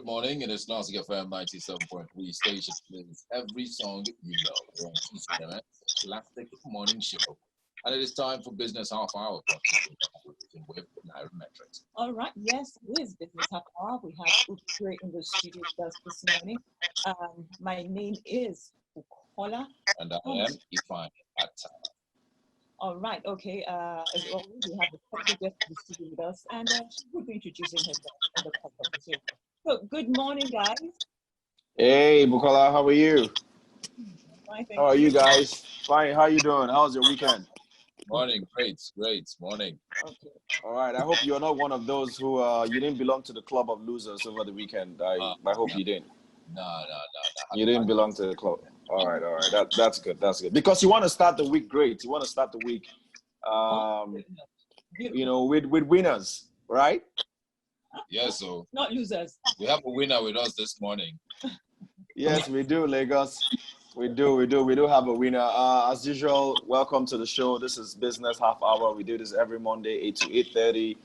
Good morning, and it's Nazi FM 97.3 station plays every song you know. We're on Tuesday, Classic Morning Show. And it is time for Business Half Hour with Nairametrics. All right, yes, it is Business Half Hour. We have Uche in the studio with us this morning. My name is Bukola. And I am Ifan Atta. All right, okay. As always, we have the special guest in the studio with us, and she will be introducing herself in the course of the show. So, good morning, guys. Hey, Bukola, how are you? Fine, thank How are you guys? Fine. How you doing? How's your weekend? Morning, great, morning. Okay. All right. I hope you're not one of those who you didn't belong to the club of losers over the weekend. I hope you didn't. No. You didn't belong to the club. All right. That's good. That's good. Because you want to start the week great. You want to start the week, with winners, right? Yeah, so not losers. we have a winner with us this morning. Yes, we do, Lagos. We do have a winner. As usual, welcome to the show. This is Business Half Hour. We do this every Monday, 8 to 8:30,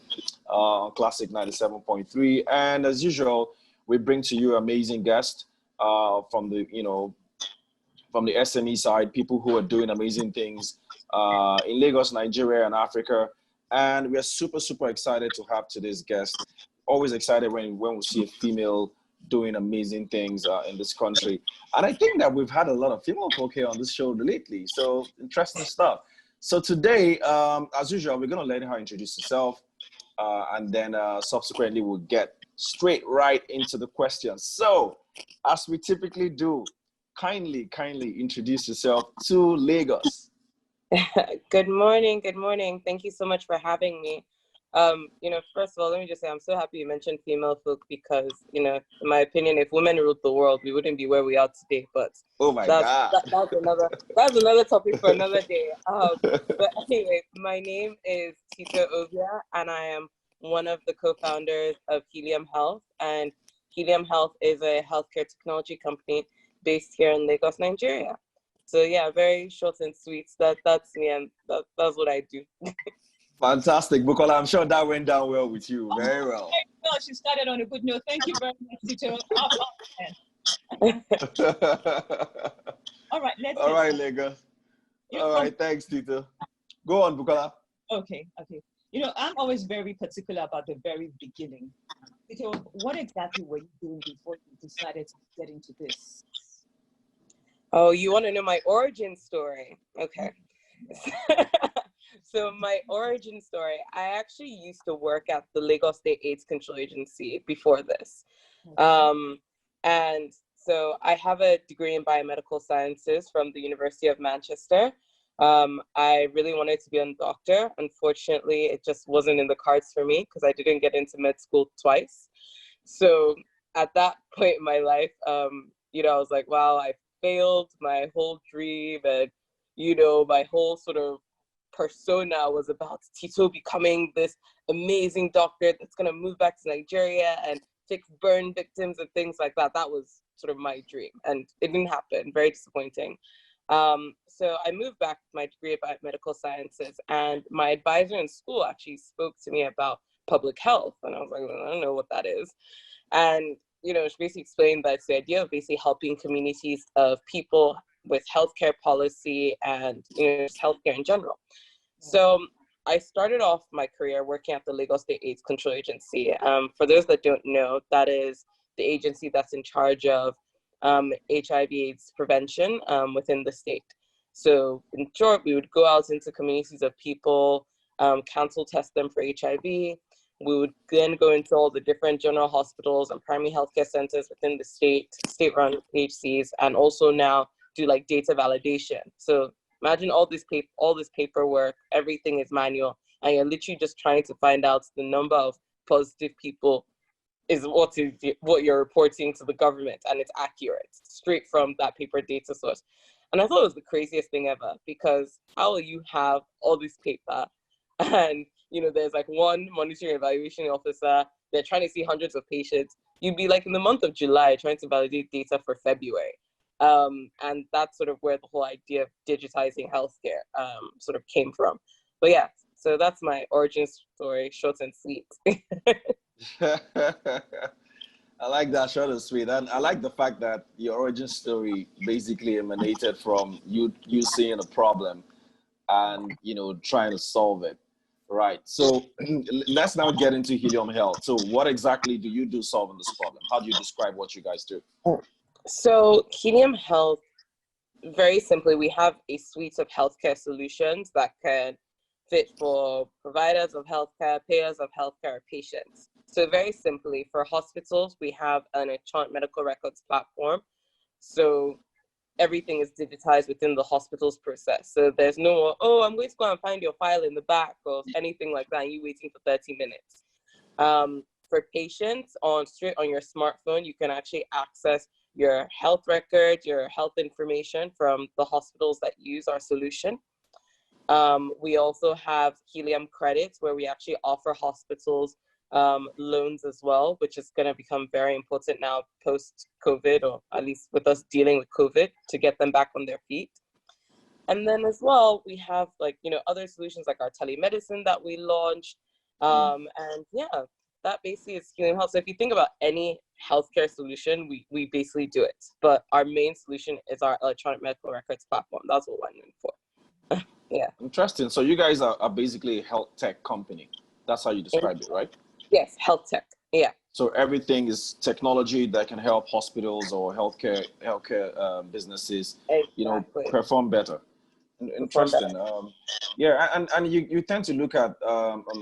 on Classic 97.3. And as usual, we bring to you amazing guests from the SME side, people who are doing amazing things in Lagos, Nigeria, and Africa. And we are super, super excited to have today's guest. Always excited when we see a female doing amazing things in this country. And I think that we've had a lot of female folk here on this show lately. So interesting stuff. So today, as usual, we're going to let her introduce herself. And then subsequently, we'll get straight right into the questions. So as we typically do, kindly introduce yourself to Lagos. Good morning. Thank you so much for having me. First of all, let me just say I'm so happy you mentioned female folk because, in my opinion, if women ruled the world, we wouldn't be where we are today. But oh my God, that's another topic for another day. But anyway, my name is Tito Ovia, and I am one of the co-founders of Helium Health. And Helium Health is a healthcare technology company based here in Lagos, Nigeria. So yeah, very short and sweet. That's me, and that's what I do. Fantastic, Bukola. I'm sure that went down well with you. Very well. No, she started on a good note. Thank you very much, Tito. All right, All right, Lagos. All right, thanks, Tito. Go on, Bukola. Okay. I'm always very particular about the very beginning. Tito, what exactly were you doing before you decided to get into this? Oh, you want to know my origin story? Okay. So my origin story, I actually used to work at the Lagos State AIDS Control Agency before this. And so I have a degree in biomedical sciences from the University of Manchester. I really wanted to be a doctor. Unfortunately, it just wasn't in the cards for me because I didn't get into med school twice. So at that point in my life, I was like, wow, I failed my whole dream, and my whole sort of persona was about Tito becoming this amazing doctor that's going to move back to Nigeria and fix burn victims and things like that. That was sort of my dream, and it didn't happen. Very disappointing. So I moved back with my degree of biomedical sciences, and my advisor in school actually spoke to me about public health, and I was like, well, I don't know what that is. And she basically explained that it's the idea of basically helping communities of people with healthcare policy and just healthcare in general. So I started off my career working at the Lagos State AIDS Control Agency. For those that don't know, that is the agency that's in charge of HIV/AIDS prevention within the state. So in short, we would go out into communities of people, counsel test them for HIV. We would then go into all the different general hospitals and primary healthcare centers within the state-run PHCs, and also now do like data validation. So imagine all this paperwork, everything is manual, and you're literally just trying to find out the number of positive people is what you're reporting to the government, and it's accurate, straight from that paper data source. And I thought it was the craziest thing ever, because how will you have all this paper and there's like one monitoring evaluation officer, they're trying to see hundreds of patients. You'd be like in the month of July trying to validate data for February. And that's sort of where the whole idea of digitizing healthcare sort of came from. But yeah, so that's my origin story, short and sweet. I like that, short and sweet. And I like the fact that your origin story basically emanated from you seeing a problem and trying to solve it. Right. So let's now get into Helium Health. So what exactly do you do solving this problem? How do you describe what you guys do? So Helium Health, very simply, we have a suite of healthcare solutions that can fit for providers of healthcare, payers of healthcare, patients. So very simply, for hospitals, we have an electronic medical records platform. So everything is digitized within the hospital's process. So there's no more, oh, I'm going to go and find your file in the back or anything like that, and you waiting for 30 minutes. For patients, straight on your smartphone, you can actually access your health record, your health information from the hospitals that use our solution. We also have Helium credits, where we actually offer hospitals loans as well, which is going to become very important now post-COVID, or at least with us dealing with COVID, to get them back on their feet. And then as well, we have other solutions like our telemedicine that we launched. And yeah, that basically is Helium Health. So if you think about any healthcare solution, we basically do it. But our main solution is our electronic medical records platform. That's what we're known for. Yeah. Interesting. So you guys are basically a health tech company. That's how you describe it, right? Yes, health tech. Yeah. So everything is technology that can help hospitals or healthcare businesses, Exactly. perform better. Interesting. Yeah, and you tend to look at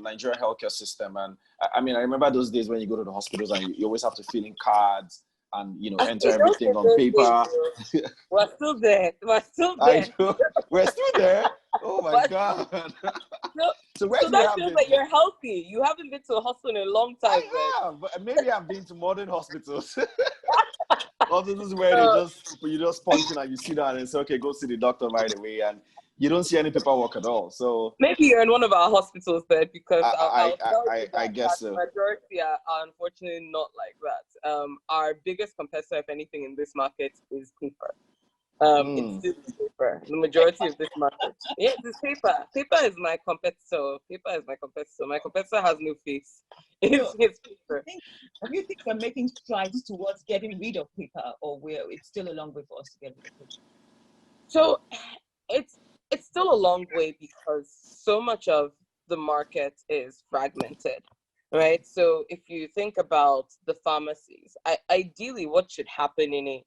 Nigerian healthcare system, and I mean, I remember those days when you go to the hospitals and you always have to fill in cards and enter everything on paper. We're still there. We're still there. I know. We're still there. Oh my God. So that feels like you're healthy. You haven't been to a hospital in a long time. I have, but maybe I've been to modern hospitals. Hospitals where you just punch in and you sit down and say, okay, go see the doctor right away, and you don't see any paperwork at all. So maybe you're in one of our hospitals then, because I guess so. Majority are unfortunately not like that. Our biggest competitor, if anything, in this market is paper. It's still paper. The majority of this market, it's paper. Paper is my competitor. My competitor has no face. It's paper. Do you think we're making strides towards getting rid of paper, or it's still a long way for us to get rid of paper? So it's still a long way, because so much of the market is fragmented, right? So if you think about the pharmacies, ideally what should happen in a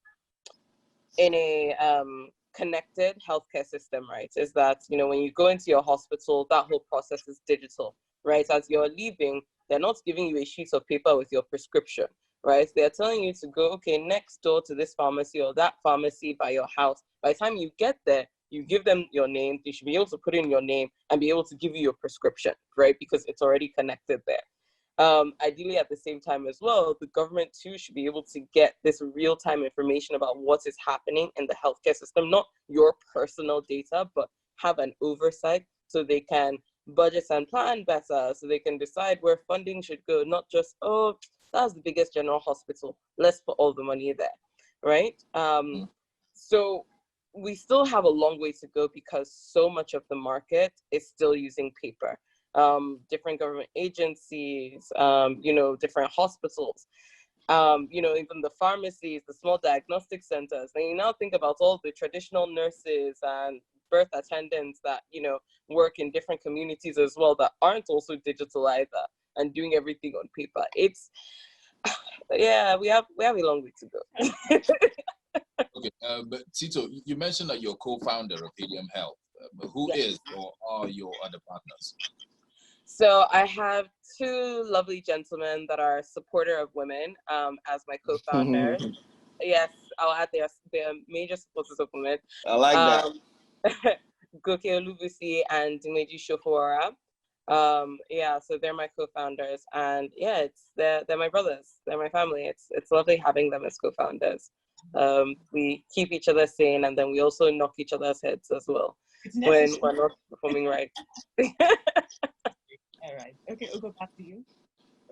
connected healthcare system, right, is that, when you go into your hospital, that whole process is digital, right? As you're leaving, they're not giving you a sheet of paper with your prescription, right? They're telling you to go, okay, next door to this pharmacy or that pharmacy by your house. By the time you get there, you give them your name. They should be able to put in your name and be able to give you your prescription, right? Because it's already connected there. Ideally, at the same time as well, the government too should be able to get this real-time information about what is happening in the healthcare system, not your personal data, but have an oversight so they can budget and plan better, so they can decide where funding should go, not just, oh, that's the biggest general hospital, let's put all the money there, right? So we still have a long way to go, because so much of the market is still using paper. Different government agencies, different hospitals, even the pharmacies, the small diagnostic centers. And you now think about all the traditional nurses and birth attendants that, work in different communities as well, that aren't also digital either and doing everything on paper. We have a long way to go. Okay, but Tito, you mentioned that you're co-founder of Helium Health. But who is or are your other partners? So I have two lovely gentlemen that are supporter of women as my co-founders. Yes, I'll add their major supporters of women. I like that. Goke Olubusi and Dimeji Shofora. So they're my co-founders, and they're my brothers. They're my family. It's lovely having them as co-founders. We keep each other sane, and then we also knock each other's heads as well when we're not performing right. All right. Okay, we'll go back to you.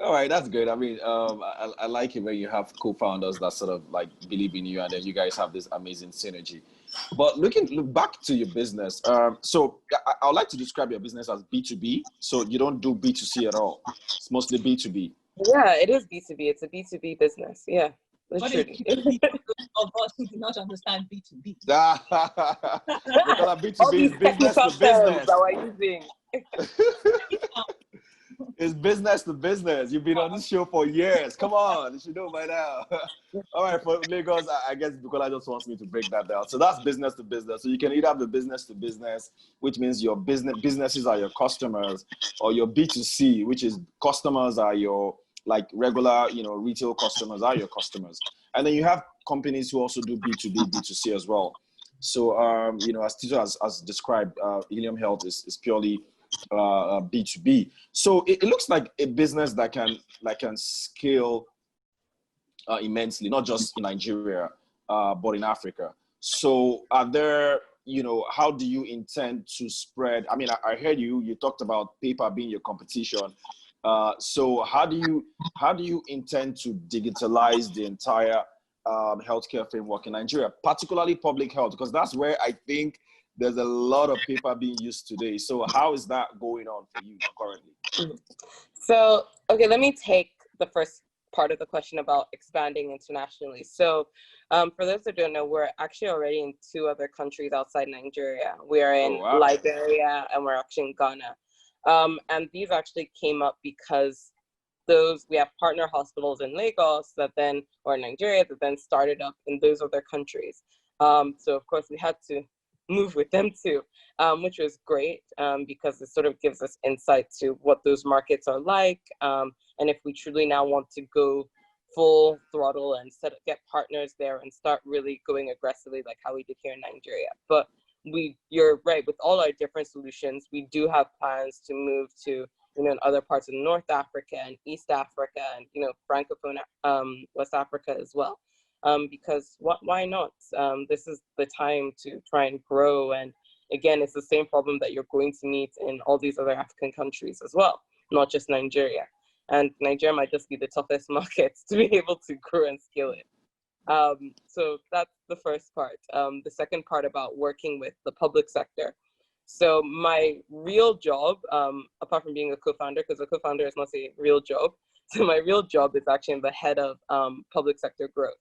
All right, that's good. I mean, I like it when you have co-founders that sort of like believe in you, and then you guys have this amazing synergy. But look back to your business. So I would like to describe your business as B2B. So you don't do B2C at all. It's mostly B2B. Yeah, it is B2B. It's a B2B business. Yeah, What is literally. B2B for those of us who do not understand B2B? Because B2B All is these business technical to terms business. that we're using. It's business to business. You've been on this show for years. Come on, you should know by now. All right, for Lagos, I guess Bukola just wants me to break that down. So that's business to business. So you can either have the business to business, which means your businesses are your customers, or your B2C, which is customers are your like regular, retail customers are your customers. And then you have companies who also do B2B, B2C as well. So, as Tito has described, Helium Health is purely B2B. So it looks like a business that can scale immensely, not just in Nigeria, but in Africa. So are there, how do you intend to spread? I mean, I heard you talked about paper being your competition. So how do you intend to digitalize the entire healthcare framework in Nigeria, particularly public health? Because that's where I think there's a lot of paper being used today. So how is that going on for you currently? So, okay, let me take the first part of the question about expanding internationally. So for those that don't know, we're actually already in 2 other countries outside Nigeria. We are in Liberia and we're actually in Ghana. And these actually came up because we have partner hospitals in Lagos or Nigeria that then started up in those other countries. So of course we had to move with them too, which was great because it sort of gives us insight to what those markets are like. And if we truly now want to go full throttle and get partners there and start really going aggressively like how we did here in Nigeria. But you're right, with all our different solutions, we do have plans to move to in other parts of North Africa and East Africa and Francophone West Africa as well. Because why not? This is the time to try and grow. And again, it's the same problem that you're going to meet in all these other African countries as well, not just Nigeria. And Nigeria might just be the toughest market to be able to grow and scale it. So that's the first part. The second part about working with the public sector. So my real job, apart from being a co-founder, because a co-founder is not a real job, so my real job is actually the head of public sector growth.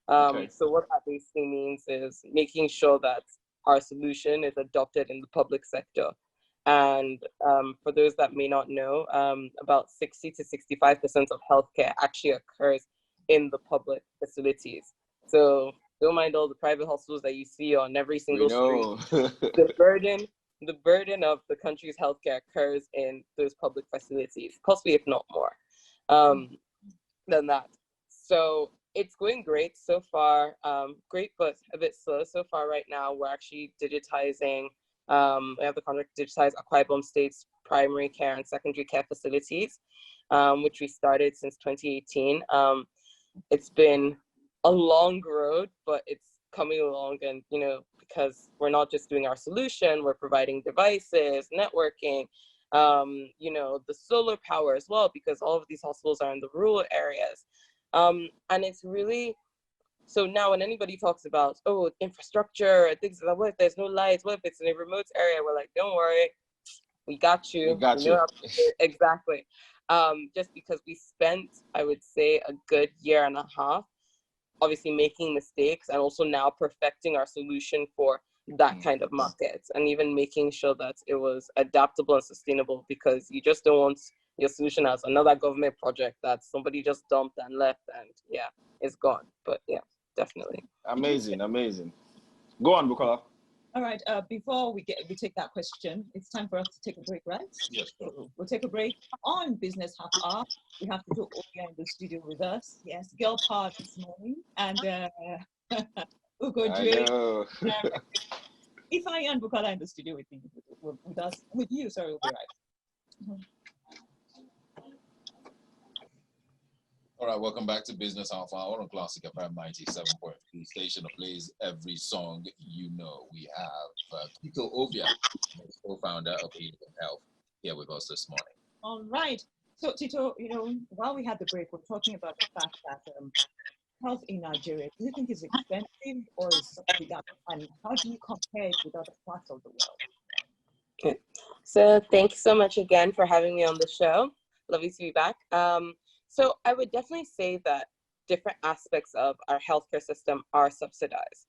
So what that basically means is making sure that our solution is adopted in the public sector. And for those that may not know, about 60 to 65% of healthcare actually occurs in the public facilities. So don't mind all the private hospitals that you see on every single street. The burden of the country's healthcare occurs in those public facilities, possibly if not more than that. So it's going great so far. Great, but a bit slow so far. Right now, we're actually digitizing. We have the contract to digitize Akwa Ibom State's primary care and secondary care facilities, which we started since 2018. It's been a long road, but it's coming along, and because we're not just doing our solution, we're providing devices, networking, the solar power as well, because all of these hospitals are in the rural areas. And it's really, so now when anybody talks about, infrastructure, things like, what if there's no lights? What if it's in a remote area? We're like, don't worry, we got you. We got you. Exactly. Just because we spent, I would say, a good year and a half, obviously making mistakes and also now perfecting our solution for that kind of market, and even making sure that it was adaptable and sustainable, because you just don't want your solution as another government project that somebody just dumped and left and it's gone. But definitely. Amazing. Go on, Bukola. All right, before we take that question, it's time for us to take a break, right? Yes. So we'll take a break on Business Half Hour. We have Tito Ovia in the studio with us. Yes, girl power this morning. And Ugo Dre. Ifeanyi and Bukola in the studio with you, sorry, we'll be right. All right, welcome back to Business Half Hour on Classic FM 97.3 station that plays every song you know. We have Tito Ovia, co-founder of Helium Health, here with us this morning. All right. So Tito, while we had the break, we're talking about the fact that health in Nigeria, do you think is expensive or is subsidized? And how do you compare it with other parts of the world? Okay. So thank you so much again for having me on the show. Lovely to be back. So I would definitely say that different aspects of our healthcare system are subsidized.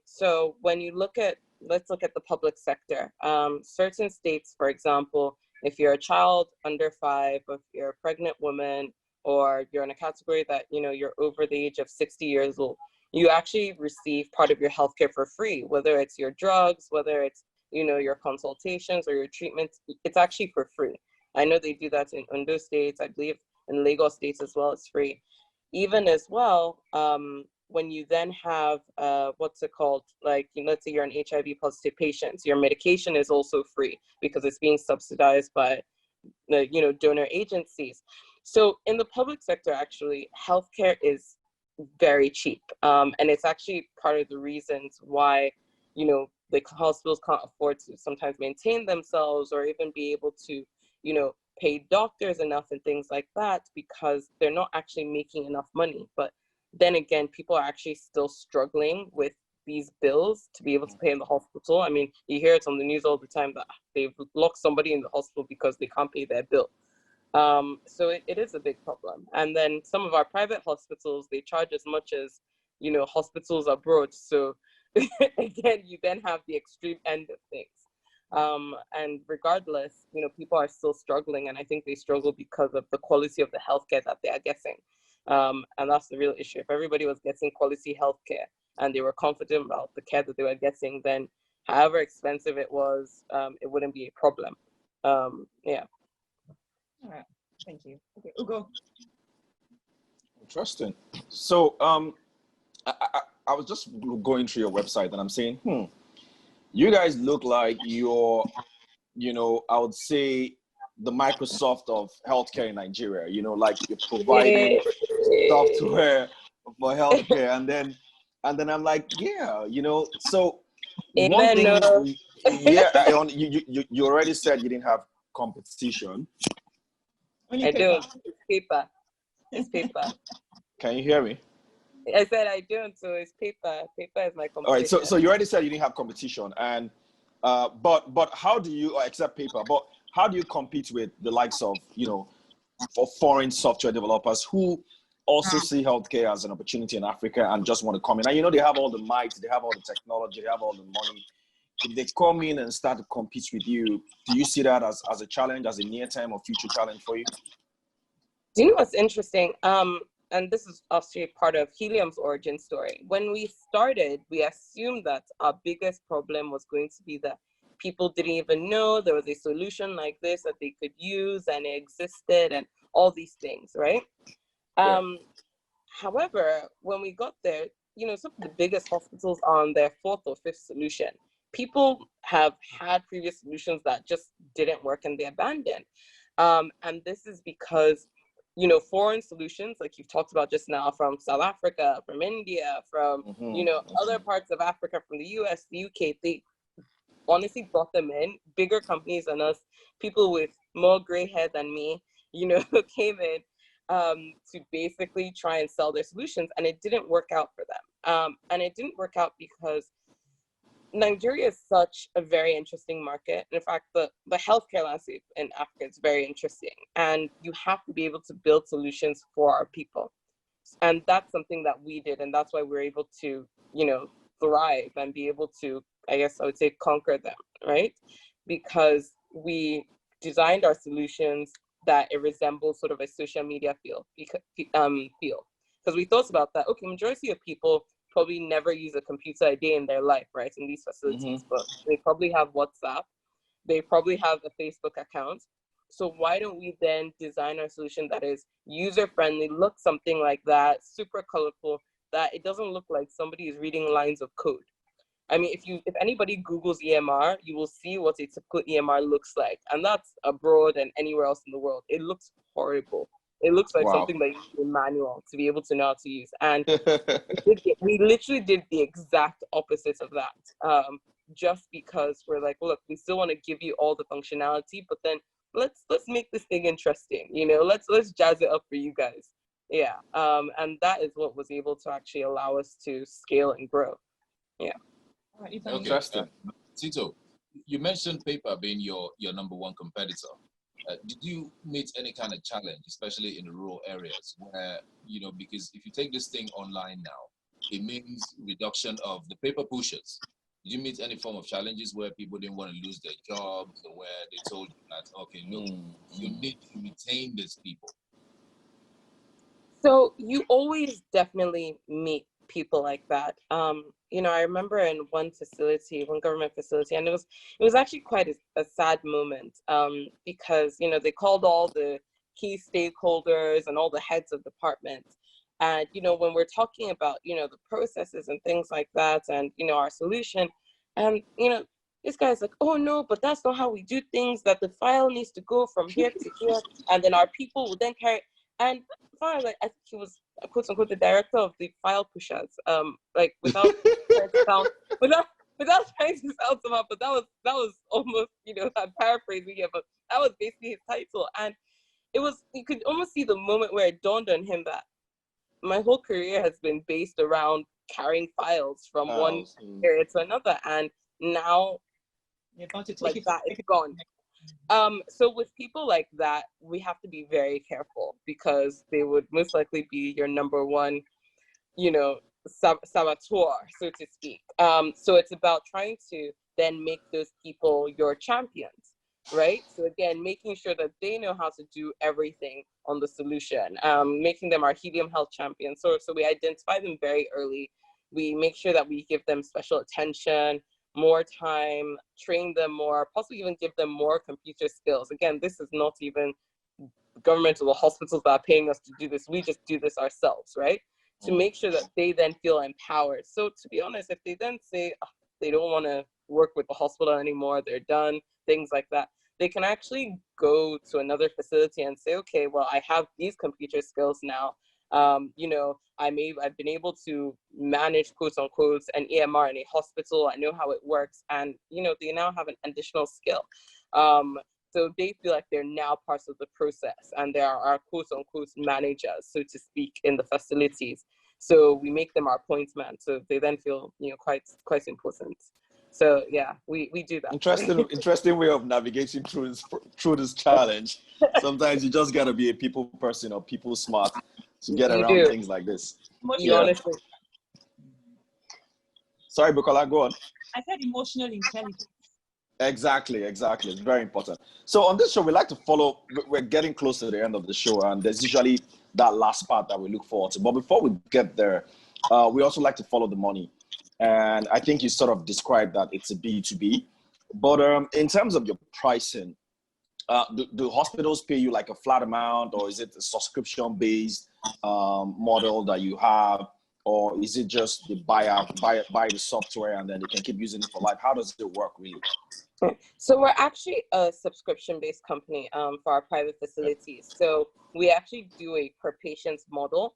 So when you let's look at the public sector. Certain states, for example, if you're a child under 5, if you're a pregnant woman, or you're in a category that, you're over the age of 60 years old, you actually receive part of your healthcare for free, whether it's your drugs, whether it's, your consultations or your treatments, it's actually for free. I know they do that in Ondo states, I believe in Lagos states as well, it's free. Even as well, when you then have, what's it called? Like, let's say you're an HIV positive patient, your medication is also free because it's being subsidized by the, donor agencies. So in the public sector, actually, healthcare is very cheap. And it's actually part of the reasons why, the hospitals can't afford to sometimes maintain themselves or even be able to, pay doctors enough and things like that, because they're not actually making enough money. But then again, people are actually still struggling with these bills to be able to pay in the hospital. I mean, you hear it on the news all the time that they've locked somebody in the hospital because they can't pay their bill. So it is a big problem. And then some of our private hospitals, they charge as much as, hospitals abroad. So again, you then have the extreme end of things. And regardless, people are still struggling. And I think they struggle because of the quality of the healthcare that they are getting. And that's the real issue. If everybody was getting quality healthcare and they were confident about the care that they were getting, then however expensive it was, it wouldn't be a problem. Yeah. All right. Thank you. Okay, Ugo. Interesting. So I was just going through your website and I'm saying, you guys look like you're, I would say the Microsoft of healthcare in Nigeria, like you're providing software for healthcare. And then I'm like, yeah, so one thing, yeah, you already said you didn't have competition. I don't. It's paper. It's paper. Can you hear me? I said I don't, so it's paper. Paper is my competition. All right, so you already said you didn't have competition, and but how do you, except paper, but how do you compete with the likes of, for foreign software developers who also see healthcare as an opportunity in Africa and just want to come in? And they have all the might, they have all the technology, they have all the money. If they come in and start to compete with you, do you see that as a challenge, as a near-term or future challenge for you? Do you know what's interesting? And this is actually part of Helium's origin story. When we started, we assumed that our biggest problem was going to be that people didn't even know there was a solution like this that they could use and it existed and all these things, right? Yeah. However, when we got there, some of the biggest hospitals are on their 4th or 5th solution. People have had previous solutions that just didn't work and they abandoned. And this is because foreign solutions, like you've talked about just now, from South Africa, from India, from, other parts of Africa, from the US, the UK, they honestly brought them in, bigger companies than us, people with more gray hair than me, came in to basically try and sell their solutions, and it didn't work out for them. And it didn't work out because Nigeria is such a very interesting market. In fact, the healthcare landscape in Africa is very interesting. And you have to be able to build solutions for our people. And that's something that we did. And that's why we're able to, thrive and be able to, I guess I would say, conquer them, right? Because we designed our solutions that it resembles sort of a social media feel. Because we thought about that, okay, majority of people probably never use a computer a day in their life, right, in these facilities, but they probably have WhatsApp, they probably have a Facebook account. So why don't we then design our solution that is user-friendly, look something like that, super colorful, that it doesn't look like somebody is reading lines of code. I mean, if anybody Googles EMR, you will see what a typical EMR looks like. And that's abroad and anywhere else in the world. It looks horrible. It looks like something that you need a manual to be able to know how to use. And we literally did the exact opposite of that. Just because we're like, look, we still want to give you all the functionality, but then let's make this thing interesting. Let's jazz it up for you guys. Yeah. And that is what was able to actually allow us to scale and grow. Yeah. Okay. Tito, you mentioned paper being your number one competitor. Did you meet any kind of challenge, especially in the rural areas where, because if you take this thing online now, it means reduction of the paper pushers. Did you meet any form of challenges where people didn't want to lose their jobs, or where they told you that, okay, look, you need to retain these people? So you always definitely meet people like that. I remember in one government facility, and it was actually quite a sad moment, because they called all the key stakeholders and all the heads of departments, and when we're talking about the processes and things like that, and our solution, and this guy's like, oh no, but that's not how we do things. That the file needs to go from here to here, and then our people will then carry. And like, I think he was quote unquote the director of the file pushers. Like without trying to sound, without trying to sound somehow, but that was almost I'm paraphrasing here, but that was basically his title. And you could almost see the moment where it dawned on him that my whole career has been based around carrying files from one area to another, and now it's gone. So with people like that, we have to be very careful, because they would most likely be your number one, saboteur, so to speak. So it's about trying to then make those people your champions, right? So again, making sure that they know how to do everything on the solution, making them our Helium Health champions. So we identify them very early. We make sure that we give them special attention, more time, train them more, possibly even give them more computer skills. Again, this is not even government or the hospitals that are paying us to do this. We just do this ourselves, right? To make sure that they then feel empowered. So to be honest, if they then say they don't want to work with the hospital anymore, they're done, things like that, they can actually go to another facility and say, okay, well, I have these computer skills now. I've been able to manage, quote unquote, an EMR in a hospital. I know how it works, and they now have an additional skill. So they feel like they're now parts of the process, and they are our quote unquote managers, so to speak, in the facilities. So we make them our point man, so they then feel quite important. So yeah, we do that. Interesting way of navigating through this challenge. Sometimes you just gotta be a people person or people smart to get around things like this. Honestly. Sorry, Bukola, go on. I said emotional intelligence. Exactly. It's very important. So on this show, we like to follow. We're getting close to the end of the show, and there's usually that last part that we look forward to. But before we get there, we also like to follow the money. And I think you sort of described that it's a B2B. But in terms of your pricing, do hospitals pay you like a flat amount, or is it a subscription-based model that you have, or is it just the buy the software and then they can keep using it for life? How does it work really? So we're actually a subscription-based company for our private facilities. So we actually do a per patient model.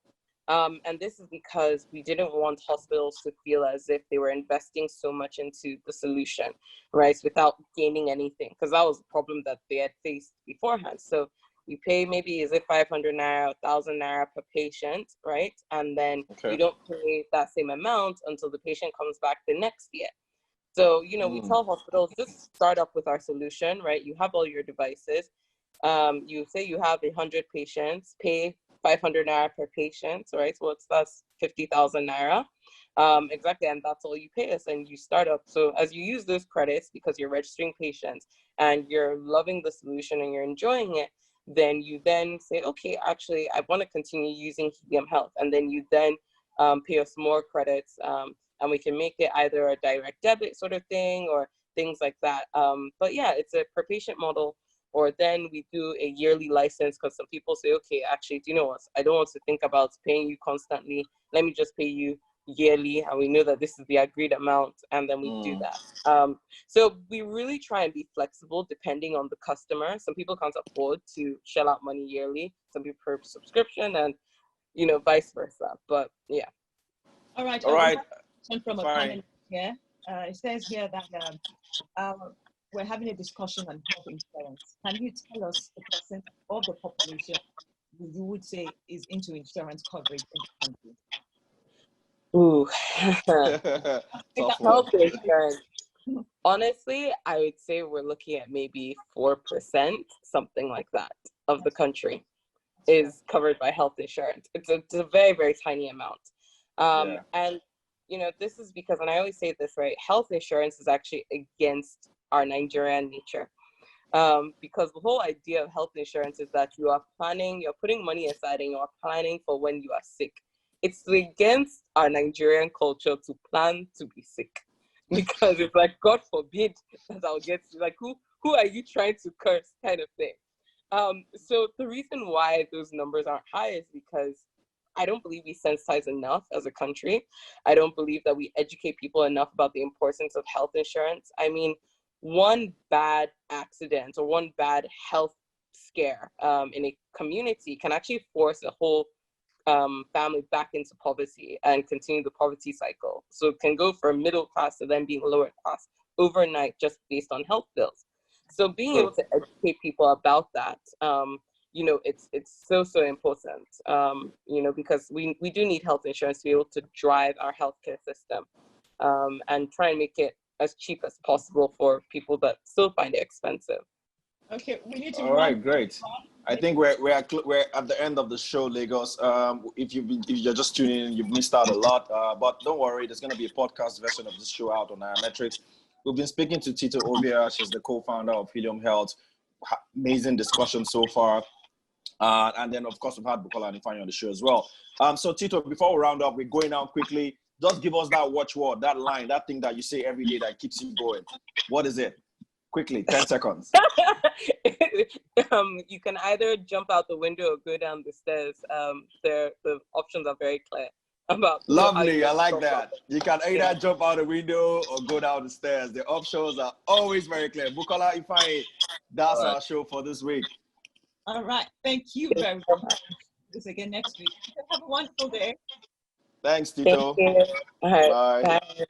And this is because we didn't want hospitals to feel as if they were investing so much into the solution, right, without gaining anything, because that was a problem that they had faced beforehand. So we pay maybe, is it 500 naira, 1,000 naira per patient, right? And then you don't pay that same amount until the patient comes back the next year. So, we tell hospitals, just start up with our solution, right? You have all your devices. You say you have 100 patients, pay 500 naira per patient, right? So that's 50,000 naira. Exactly, and that's all you pay us, and you start up. So as you use those credits, because you're registering patients and you're loving the solution and you're enjoying it, then you then say, okay, actually, I want to continue using Helium Health. And then you then pay us more credits, and we can make it either a direct debit sort of thing or things like that. But yeah, it's a per patient model. Or then we do a yearly license, because some people say, okay, actually, do you know what? I don't want to think about paying you constantly. Let me just pay you yearly, and we know that this is the agreed amount, and then we do that. So we really try and be flexible depending on the customer. Some people can't afford to shell out money yearly, some people per subscription, and vice versa. But yeah. All right. From a panel here, it says here that we're having a discussion on health insurance. Can you tell us the percent of the population you would say is into insurance coverage in the country? Ooh. Tough Health insurance. Honestly, I would say we're looking at maybe 4%, something like that, of the country is covered by health insurance. It's a very, very tiny amount. And, you know, this is because, and I always say this, right, health insurance is actually against our Nigerian nature. Because the whole idea of health insurance is that you are planning, you're putting money aside and you're planning for when you are sick. It's against our Nigerian culture to plan to be sick. Because it's like, God forbid that I'll get like, who are you trying to curse kind of thing. So the reason why those numbers aren't high is because I don't believe we sensitize enough as a country. I don't believe that we educate people enough about the importance of health insurance. I mean, one bad accident or one bad health scare in a community can actually force a whole family back into poverty and continue the poverty cycle. So it can go from middle class to then being lower class overnight just based on health bills. So being able to educate people about that, you know, it's so important, you know, because we do need health insurance to be able to drive our healthcare system and try and make it as cheap as possible for people that still find it expensive. Okay, we need to All right, great. I think we're at the end of the show, Lagos. If you're just tuning in, you've missed out a lot. But don't worry, there's going to be a podcast version of this show out on Metrics. We've been speaking to Tito Ovia. She's the co-founder of Helium Health. Amazing discussion so far. And then, of course, we've had Bukola and Ifeanyi on the show as well. So, Tito, before we round up, we're going out quickly. Just give us that watchword, that line, that thing that you say every day that keeps you going. What is it? Quickly, 10 seconds. You can either jump out the window or go down the stairs. The options are very clear. Lovely, I like that. You can either jump out the window or go down the stairs. The options are always very clear. Bukola, Ifeanyi, that's our show for this week. All right, thank you very much. Do this again next week. Have a wonderful day. Thanks, Tito. Thank you. All right. Bye. Bye.